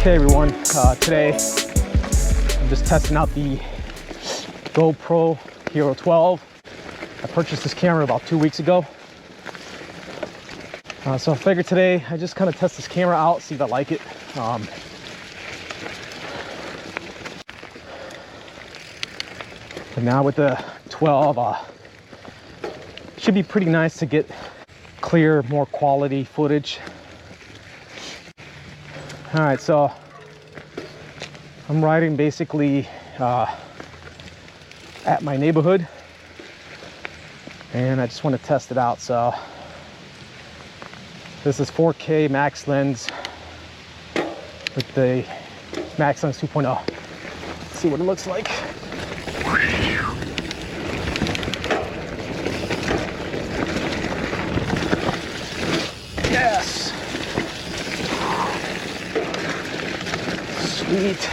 Okay everyone, today I'm just testing out the GoPro Hero 12. I purchased this camera about 2 weeks ago. So I figured today I just kind of test this camera out, see if I like it. But now with the 12, should be pretty nice to get clear, more quality footage. All right, so I'm riding basically at my neighborhood, and I just want to test it out. So this is 4K max lens with the max lens 2.0. Let's see what it looks like. Yes. Sweet.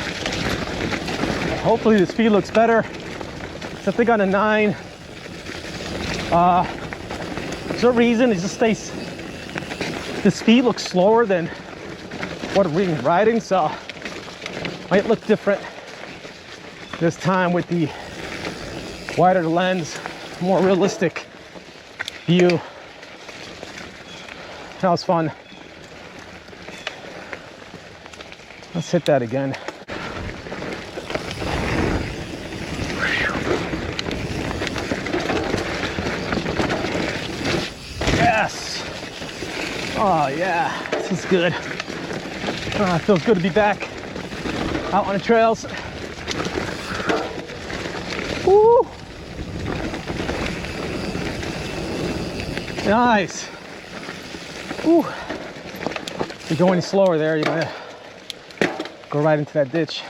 Hopefully the speed looks better. So I think on a 9, for some reason it just stays, the speed looks slower than what I'm reading riding, so might look different this time with the wider lens, more realistic view. That was fun. Let's hit that again. Yes. Oh yeah, this is good. It feels good to be back out on the trails. Woo! Nice. Woo. If you go any slower there, you're gonna go right into that ditch.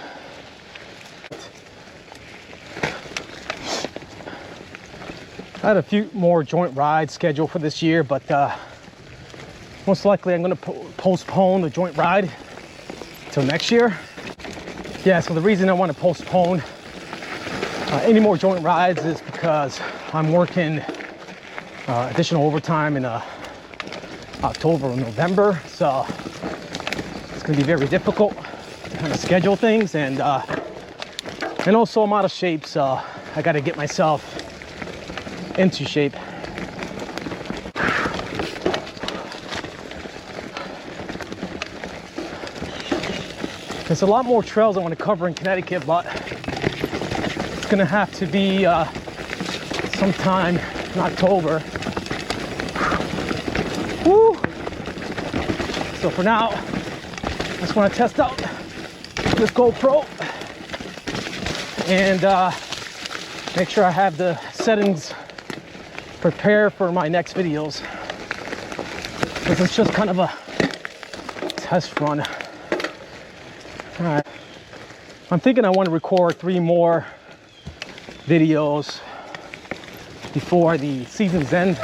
I had a few more joint rides scheduled for this year, but most likely I'm going to postpone the joint ride till next year. Yeah, so the reason I want to postpone any more joint rides is because I'm working additional overtime in October and November, so it's going to be very difficult to kind of schedule things, and also I'm out of shape, so I got to get myself into shape. There's a lot more trails I want to cover in Connecticut, but it's gonna have to be sometime in October. Woo! So for now, I just want to test out this GoPro and make sure I have the settings prepared for my next videos. This is just kind of a test run. All right, I'm thinking I want to record 3 more videos before the season's end,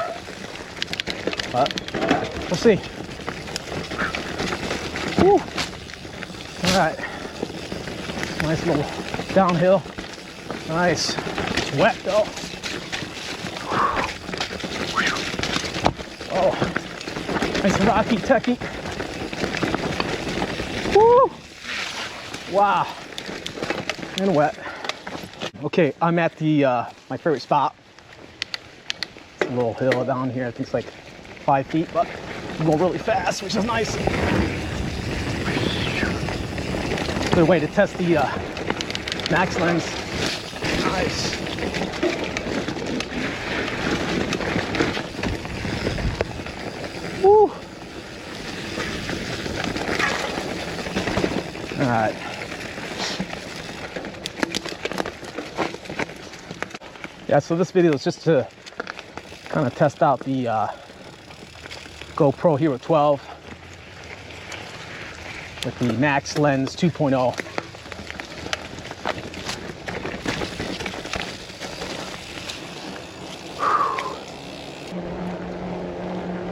but we'll see. Woo. All right, nice little downhill. Nice. It's wet though. Oh, nice rocky, techy. Woo! Wow, and wet. Okay, I'm at the my favorite spot. It's a little hill down here. I think it's like 5 feet, but I'm going really fast, which is nice. Good way to test the max lens. Nice. Woo! All right. Yeah, so this video is just to kind of test out the GoPro Hero 12 with the max lens 2.0.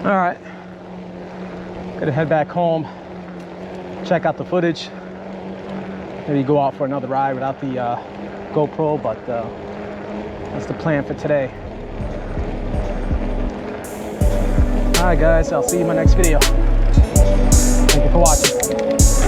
All right, gonna head back home, check out the footage, maybe go out for another ride without the GoPro, but that's the plan for today. All right guys, I'll see you in my next video. Thank you for watching.